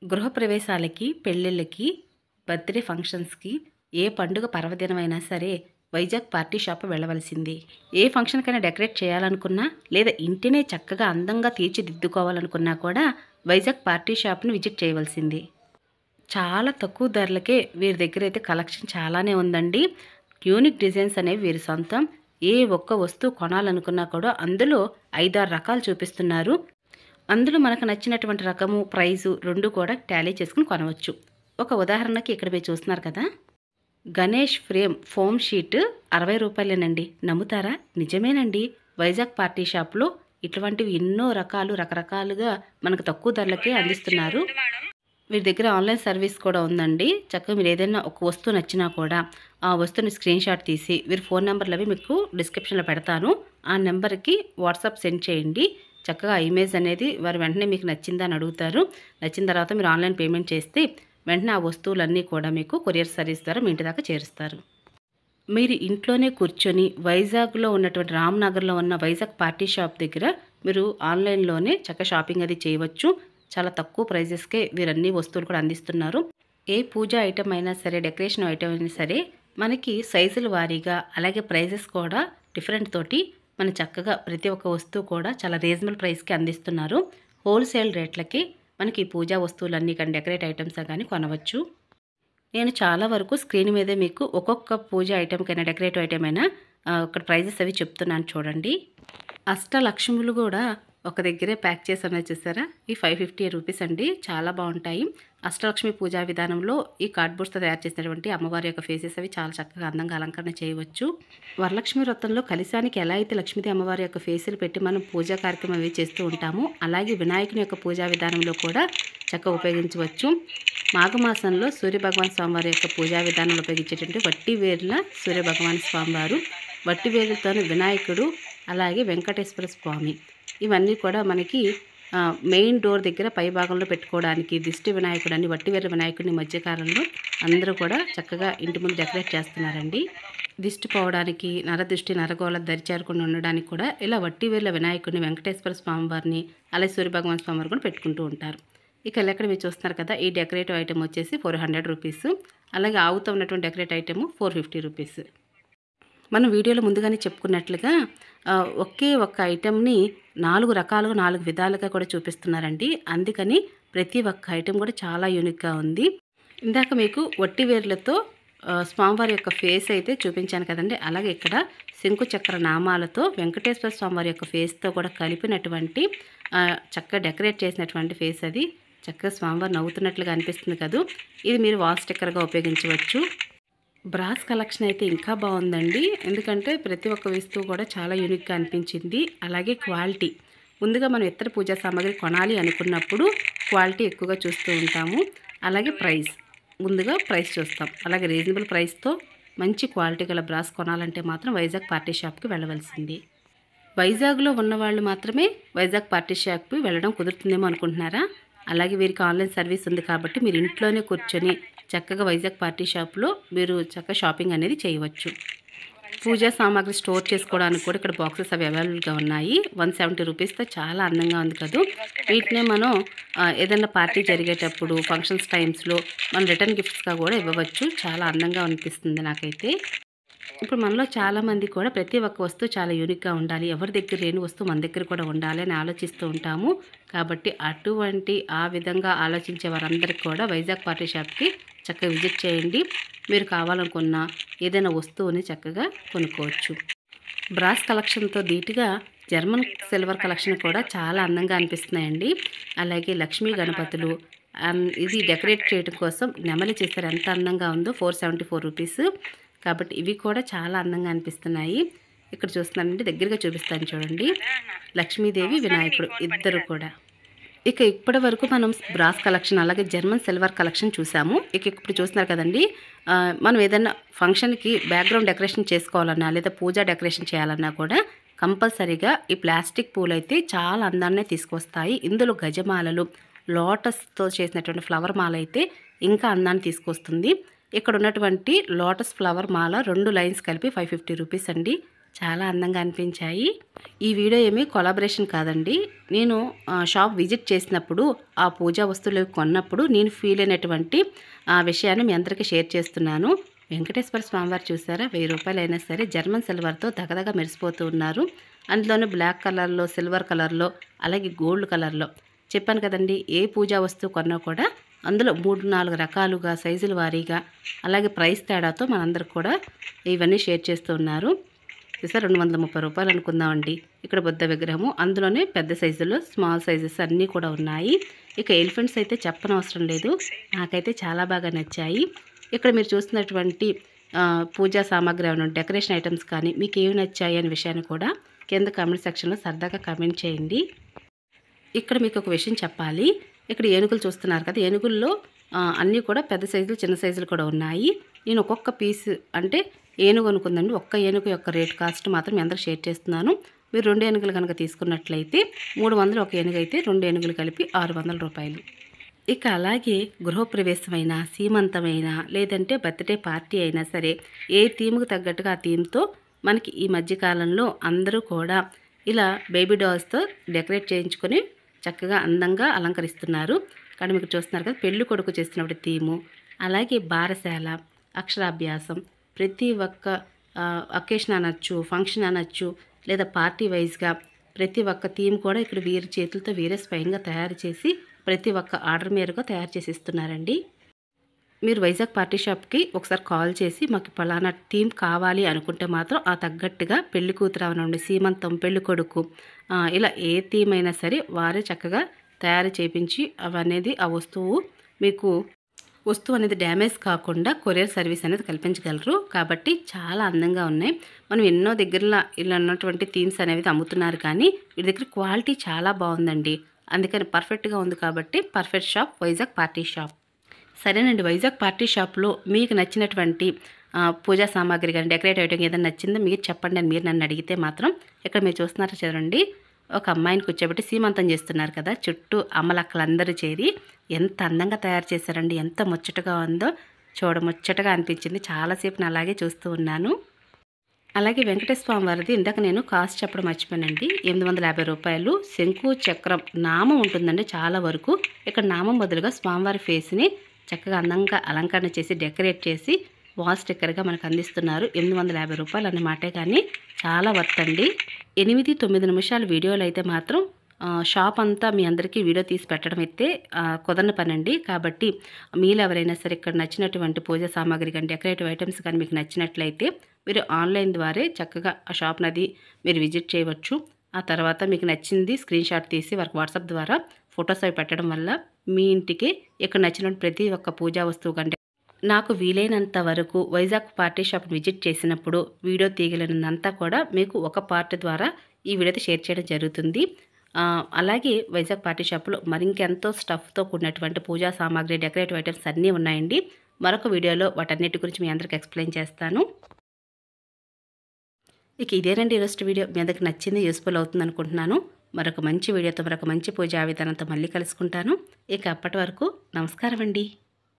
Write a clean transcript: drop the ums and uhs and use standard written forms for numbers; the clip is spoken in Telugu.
గృహప్రవేశాలకి, పెళ్ళిళ్ళకి, బర్త్‌డే ఫంక్షన్స్‌కి, ఏ పండుగ పర్వదినమైనా సరే వైజాగ్ పార్టీ షాప్ వెళ్ళవలసిందే. ఏ ఫంక్షన్‌కైనా డెకరేట్ చేయాలనుకున్నా, లేదా ఇంటినే చక్కగా అందంగా తీర్చిదిద్దుకోవాలనుకున్నా కూడా వైజాగ్ పార్టీ షాప్‌ని విజిట్ చేయవలసిందే. చాలా తక్కువ ధరలకే వీరి దగ్గరైతే కలెక్షన్ చాలానే ఉందండి. యూనిక్ డిజైన్స్ అనేవి వీరి సొంతం. ఏ ఒక్క వస్తువు కొనాలనుకున్నా కూడా అందులో 5, 6 రకాలు చూపిస్తున్నారు. అందులో మనకు నచ్చినటువంటి రకము, ప్రైజు 2 కూడా టాలీ చేసుకొని కొనవచ్చు. ఒక ఉదాహరణకి ఇక్కడ మీరు చూస్తున్నారు కదా! గణేష్ ఫ్రేమ్ ఫోమ్ షీట్ రూ. 60 నమ్ముతారా? నిజమేనండి. వైజాగ్ పార్టీ షాప్‌లో ఇటువంటివి ఎన్నో రకాలు రకరకాలుగా మనకు తక్కువ ధరలకే అందిస్తున్నారు. వీరి దగ్గర ఆన్‌లైన్ సర్వీస్ కూడా ఉందండి. చక్కగా మీరు ఏదైనా ఒక వస్తువు నచ్చినా కూడా ఆ వస్తువుని స్క్రీన్‌షాట్ తీసి వీరి ఫోన్ నంబర్‌లవి మీకు డిస్క్రిప్షన్‌లో పెడతాను. ఆ నంబర్‌కి వాట్సాప్ సెండ్ చేయండి. చక్కగా ఆ ఇమేజ్ అనేది వారు వెంటనే మీకు నచ్చిందా అని అడుగుతారు. నచ్చిన తర్వాత మీరు ఆన్‌లైన్ పేమెంట్ చేస్తే వెంటనే ఆ వస్తువులన్నీ కూడా మీకు కొరియర్ సర్వీస్ ద్వారా మీ ఇంటి దాకా చేరుస్తారు. మీరు ఇంట్లోనే కూర్చొని వైజాగ్‌లో ఉన్నటువంటి రామ్‌నగర్‌లో ఉన్న వైజాగ్ పార్టీ షాప్ దగ్గర మీరు ఆన్‌లైన్‌లోనే చక్కగా షాపింగ్ అది చేయవచ్చు. చాలా తక్కువ ప్రైజెస్‌కే వీరన్ని వస్తువులు కూడా అందిస్తున్నారు. ఏ పూజా ఐటెమ్ అయినా సరే, డెకరేషన్ ఐటెమ్ అయినా సరే, మనకి సైజుల వారీగా అలాగే ప్రైజెస్ కూడా డిఫరెంట్ తోటి మన చక్కగా ప్రతి ఒక్క వస్తువు కూడా చాలా రీజనబుల్ ప్రైస్‌కి అందిస్తున్నారు. హోల్‌సేల్ రేట్లకి మనకి ఈ పూజా వస్తువులన్నీ కానీ, డెకరేట్ ఐటెమ్స్ గానీ కొనవచ్చు. నేను చాలా వరకు స్క్రీన్ మీదే మీకు ఒక్కొక్క పూజ ఐటెమ్‌కైనా, డెకరేటివ్ ఐటెమ్ అయినా అక్కడ ప్రైజెస్ అవి చెప్తున్నాను చూడండి. అష్టలక్ష్ములు గూడా ఒక దగ్గరే ప్యాక్ చేసి చూసారా? ఈ 550 రూపీస్ అండి. చాలా బావుంటాయి. అష్టలక్ష్మి పూజా విధానంలో ఈ కార్డ్‌బోర్డ్స్‌తో తయారు చేసినటువంటి అమ్మవారి యొక్క ఫేసెస్ అవి చాలా చక్కగా అందంగా అలంకరణ చేయవచ్చు. వరలక్ష్మి వ్రతంలో కలశానికి ఎలా అయితే లక్ష్మీదేవి అమ్మవారి యొక్క ఫేసులు పెట్టి మనం పూజా కార్యక్రమం అవి చేస్తూ ఉంటామో, అలాగే వినాయకుని యొక్క పూజా విధానంలో కూడా చక్కగా ఉపయోగించవచ్చు. మాఘమాసంలో సూర్యభగవాన్ స్వామివారి యొక్క పూజా విధానంలో ఉపయోగించేటువంటి వట్టి వేర్ల సూర్యభగవాన్ స్వామివారు, వట్టి వేర్లతోని వినాయకుడు, అలాగే వెంకటేశ్వర స్వామి ఇవన్నీ కూడా మనకి మెయిన్ డోర్ దగ్గర పై భాగంలో పెట్టుకోవడానికి దిష్టి వినాయకుడని వట్టివేర్ల వినాయకుడిని ఈ మధ్య కాలంలో అందరూ కూడా చక్కగా ఇంటి ముందు డెకరేట్ చేస్తున్నారండి. దిష్టి పోవడానికి, నరదృష్టి, నరగోళ దరిచేరకుండా ఉండడానికి కూడా ఇలా వట్టివేర్ల వినాయకుడిని, వెంకటేశ్వర స్వామివారిని, అలాగే సూర్యభగవాన్ స్వామివారు కూడా పెట్టుకుంటూ ఉంటారు. ఇక ఇక్కడ మీరు చూస్తున్నారు కదా! ఈ డెకరేటివ్ ఐటెమ్ వచ్చేసి 400 రూపీస్. అలాగే ఆవుతో ఉన్నటువంటి డెకరేట్ ఐటెము 450 రూపీస్. మనం వీడియోలో ముందుగానే చెప్పుకున్నట్లుగా ఒకే ఒక్క ఐటెంని 4 రకాలుగా, 4 విధాలుగా కూడా చూపిస్తున్నారండి. అందుకని ప్రతి ఒక్క ఐటెం కూడా చాలా యూనిక్‌గా ఉంది. ఇందాక మీకు వట్టి వేర్లతో స్వామివారి యొక్క ఫేస్ అయితే చూపించాను కదండీ! అలాగే ఇక్కడ శంకు చక్ర నామాలతో వెంకటేశ్వర స్వామివారి యొక్క ఫేస్‌తో కూడా కలిపినటువంటి చక్కగా డెకరేట్ చేసినటువంటి ఫేస్ అది. చక్కగా స్వామివారు నవ్వుతున్నట్లుగా అనిపిస్తుంది కదూ! ఇది మీరు వాల్ స్టిక్కర్‌గా ఉపయోగించవచ్చు. బ్రాస్ కలెక్షన్ అయితే ఇంకా బాగుందండి. ఎందుకంటే ప్రతి ఒక్క వస్తువు కూడా చాలా యూనిక్‌గా అనిపించింది. అలాగే క్వాలిటీ. ముందుగా మనం ఇతర పూజా సామాగ్రి కొనాలి అనుకున్నప్పుడు క్వాలిటీ ఎక్కువగా చూస్తూ ఉంటాము. అలాగే ప్రైస్. ముందుగా ప్రైస్ చూస్తాం. అలాగే రీజనబుల్ ప్రైస్‌తో మంచి క్వాలిటీ గల బ్రాస్ కొనాలంటే మాత్రం వైజాగ్ పార్టీ షాప్‌కి వెళ్ళవలసిందే. వైజాగ్‌లో ఉన్నవాళ్ళు మాత్రమే వైజాగ్ పార్టీ షాప్‌కి వెళ్ళడం కుదురుతుందేమో అనుకుంటున్నారా? అలాగే వీరికి ఆన్‌లైన్ సర్వీస్ ఉంది కాబట్టి మీరు ఇంట్లోనే కూర్చొని చక్కగా వైజాగ్ పార్టీ షాప్‌లో మీరు చక్కగా షాపింగ్ అనేది చేయవచ్చు. పూజా సామాగ్రి స్టోర్ చేసుకోవడానికి కూడా ఇక్కడ బాక్సెస్ అవి అవైలబుల్‌గా ఉన్నాయి. 170 రూపీస్‌తో చాలా అందంగా ఉంది కదూ! వీటినే మనం ఏదైనా పార్టీ జరిగేటప్పుడు ఫంక్షన్స్ టైమ్స్‌లో మనం రిటర్న్ గిఫ్ట్స్‌గా కూడా ఇవ్వవచ్చు. చాలా అందంగా అనిపిస్తుంది నాకైతే. ఇప్పుడు మనలో చాలామంది కూడా ప్రతి ఒక్క వస్తువు చాలా యూనిక్‌గా ఉండాలి. ఎవరి దగ్గర లేని వస్తువు మన దగ్గర కూడా ఉండాలి అని ఆలోచిస్తూ ఉంటాము. కాబట్టి అటువంటి ఆ విధంగా ఆలోచించే వారందరికీ కూడా వైజాగ్ పార్టీ షాప్‌కి చక్కగా విజిట్ చేయండి. మీరు కావాలనుకున్న ఏదైనా వస్తువుని చక్కగా కొనుక్కోవచ్చు. బ్రాస్ కలెక్షన్‌తో ధీటుగా జర్మన్ సిల్వర్ కలెక్షన్ కూడా చాలా అందంగా అనిపిస్తున్నాయండి. అలాగే లక్ష్మీ గణపతులు ఇది డెకరేట్ చేయడం కోసం నెమలి చూసారు ఎంత అందంగా ఉందో 474 రూపీస్. కాబట్టి ఇవి కూడా చాలా అందంగా అనిపిస్తున్నాయి. ఇక్కడ చూస్తున్నానండి దగ్గరగా చూపిస్తాను చూడండి. లక్ష్మీదేవి, వినాయకుడు ఇద్దరు కూడా. ఇక ఇప్పటి వరకు మనం బ్రాస్ కలెక్షన్ అలాగే జర్మన్ సిల్వర్ కలెక్షన్ చూసాము. ఇక ఇప్పుడు చూస్తున్నారు కదండీ! మనం ఏదన్నా ఫంక్షన్‌కి బ్యాక్‌గ్రౌండ్ డెకరేషన్ చేసుకోవాలన్నా లేదా పూజా డెకరేషన్ చేయాలన్నా కూడా కంపల్సరీగా ఈ ప్లాస్టిక్ పూలైతే చాలా అందాన్నే తీసుకొస్తాయి. ఇందులో గజమాలలు, లోటస్‌తో చేసినటువంటి ఫ్లవర్ మాల అయితే ఇంకా అందాన్ని తీసుకొస్తుంది. ఇక్కడ ఉన్నటువంటి లోటస్ ఫ్లవర్ మాల 2 లైన్స్ కలిపి 550 రూపీస్ అండి. చాలా అందంగా అనిపించాయి. ఈ వీడియో ఏమీ కొలాబరేషన్ కాదండి. నేను షాప్ విజిట్ చేసినప్పుడు ఆ పూజా వస్తువులు కొన్నప్పుడు నేను ఫీల్ అయినటువంటి విషయాన్ని మీ అందరికీ షేర్ చేస్తున్నాను. వెంకటేశ్వర స్వామివారు చూసారా, 1000 రూపాయలు అయినా సరే జర్మన్ సిల్వర్తో దగదగ మెరిసిపోతూ ఉన్నారు. అందులోనూ బ్లాక్ కలర్లో, సిల్వర్ కలర్లో, అలాగే గోల్డ్ కలర్లో. చెప్పాను కదండి, ఏ పూజా వస్తువు కొన్నా కూడా అందులో 3-4 రకాలుగా సైజుల వారీగా అలాగే ప్రైస్ తేడాతో మనందరికి కూడా ఇవన్నీ షేర్ చేస్తూ ఉన్నారు. చూసారా, 230 రూపాయలు అనుకుందామండి. ఇక్కడ బుద్ధ విగ్రహము, అందులోనే పెద్ద సైజులో స్మాల్ సైజెస్ అన్నీ కూడా ఉన్నాయి. ఇక ఎలిఫెంట్స్ అయితే చెప్పనవసరం లేదు, నాకైతే చాలా బాగా నచ్చాయి. ఇక్కడ మీరు చూస్తున్నటువంటి పూజా సామాగ్రి ఏమైనా డెకరేషన్ ఐటమ్స్ కానీ మీకు ఏమి నచ్చాయి అనే విషయాన్ని కూడా కింద కామెంట్ సెక్షన్లో సరదాగా కామెంట్ చేయండి. ఇక్కడ మీకు ఒక విషయం చెప్పాలి. ఇక్కడ ఏనుగులు చూస్తున్నారు కదా, ఏనుగుల్లో అన్నీ కూడా పెద్ద సైజులు చిన్న సైజులు కూడా ఉన్నాయి. నేను ఒక్కొక్క పీస్ అంటే ఏనుగు అనుకుందండి, ఒక్క ఏనుగు యొక్క రేట్ కాస్ట్ మాత్రం మీ అందరూ షేర్ చేస్తున్నాను. మీరు 2 ఏనుగులు కనుక తీసుకున్నట్లయితే 300 ఒక ఏనుగు అయితే 2 ఏనుగులు కలిపి 600 రూపాయలు. ఇక అలాగే గృహప్రవేశమైన, సీమంతమైన, లేదంటే బర్త్డే పార్టీ అయినా సరే ఏ థీమ్కి తగ్గట్టుగా ఆ థీమ్తో మనకి ఈ మధ్యకాలంలో అందరూ కూడా ఇలా బేబీ డాల్స్తో డెకరేట్ చేయించుకొని చక్కగా అందంగా అలంకరిస్తున్నారు. కానీ మీకు చూస్తున్నారు కదా, పెళ్లి కొడుకు చేస్తున్నప్పుడు థీము, అలాగే బారశాల, అక్షరాభ్యాసం, ప్రతి ఒక్క అకేషన్ అనొచ్చు, ఫంక్షన్ అనొచ్చు, లేదా పార్టీ వైజ్గా ప్రతి ఒక్క థీమ్ కూడా ఇక్కడ వీరి చేతులతో వీరే స్వయంగా తయారు చేసి ప్రతి ఒక్క ఆర్డర్ మేరకు తయారు చేసి ఇస్తున్నారండి. మీరు వైజాగ్ పార్టీ షాప్కి ఒకసారి కాల్ చేసి మాకు పలానా థీమ్ కావాలి అనుకుంటే మాత్రం ఆ తగ్గట్టుగా పెళ్లి కూతురు అవనండి, సీమంతం, పెళ్లి కొడుకు, ఇలా ఏ థీమ్ అయినా సరే వారే చక్కగా తయారు చేయించి అవనేది ఆ వస్తువు అనేది డ్యామేజ్ కాకుండా కొరియర్ సర్వీస్ అనేది కల్పించగలరు. కాబట్టి చాలా అందంగా ఉన్నాయి. మనం ఎన్నో దగ్గరలో ఇలా ఉన్నటువంటి థీమ్స్ అనేవి అమ్ముతున్నారు, కానీ వీటి దగ్గర క్వాలిటీ చాలా బాగుందండి. అందుకని పర్ఫెక్ట్గా ఉంది కాబట్టి perfect shop Vizag party sharp. సరేనండి, వైజాగ్ పార్టీ షాప్లో మీకు నచ్చినటువంటి పూజా సామాగ్రి కానీ డెకరేటివ్ ఐటమ్ ఏదైనా నచ్చిందో మీరు చెప్పండి అని మీరు నన్ను అడిగితే మాత్రం ఇక్కడ మీరు చూస్తున్నారో చూడండి, ఒక అమ్మాయిని కూర్చోబెట్టి సీమంతం చేస్తున్నారు కదా, చుట్టూ అమ్మలక్కలందరూ చేరి ఎంత అందంగా తయారు చేశారండి. ఎంత ముచ్చటగా ఉందో, చూడముచ్చటగా అనిపించింది. చాలాసేపు నేను అలాగే చూస్తూ ఉన్నాను. అలాగే వెంకటేశ్వర స్వామి వారిది ఇందాక నేను కాస్ట్ చెప్పడం మర్చిపోయానండి. 850 రూపాయలు. శంకు చక్రం నామం ఉంటుందండి చాలా వరకు. ఇక్కడ నామం బదులుగా స్వామివారి ఫేస్ని చక్కగా అందంగా అలంకరణ చేసి డెకరేట్ చేసి వాల్ స్టిక్కర్గా మనకు అందిస్తున్నారు. 850 రూపాయలు అన్నమాటే, కానీ చాలా వర్త్ అండి. 8-9 నిమిషాల వీడియోలు అయితే మాత్రం షాప్ అంతా మీ అందరికీ వీడియో తీసి పెట్టడం అయితే కుదరని పని అండి. కాబట్టి మీలో ఎవరైనా సరే ఇక్కడ నచ్చినటువంటి పూజా సామాగ్రి కానీ డెకరేటివ్ ఐటమ్స్ కానీ మీకు నచ్చినట్లయితే మీరు ఆన్లైన్ ద్వారా చక్కగా ఆ షాప్ నది మీరు విజిట్ చేయవచ్చు. ఆ తర్వాత మీకు నచ్చింది స్క్రీన్ షాట్ తీసి వారికి వాట్సాప్ ద్వారా ఫొటోస్ అవి పెట్టడం వల్ల మీ ఇంటికి ఇక్కడ నచ్చిన ప్రతి ఒక్క పూజా వస్తువు కంటే నాకు వీలైనంత వరకు వైజాగ్ పార్టీ షాప్ విజిట్ చేసినప్పుడు వీడియో తీయగలిగినంతా కూడా మీకు ఒక పార్ట్ ద్వారా ఈ వీడియో షేర్ చేయడం జరుగుతుంది. అలాగే వైజాగ్ పార్టీ షాప్లో మరింకెంతో స్టఫ్తో కూడినటువంటి పూజా సామాగ్రి డెకరేటివ్ ఐటమ్స్ అన్నీ ఉన్నాయండి. మరొక వీడియోలో వాటన్నిటి గురించి మీ అందరికి ఎక్స్ప్లెయిన్ చేస్తాను. ఇక ఇదేనండి ఈరోజు వీడియో. మీ అందరికి నచ్చింది, యూస్ఫుల్ అవుతుంది అనుకుంటున్నాను. మరొక మంచి వీడియోతో మరొక మంచి పూజా విధానంతో మళ్ళీ కలుసుకుంటాను. ఇక అప్పటి వరకు నమస్కారం అండి.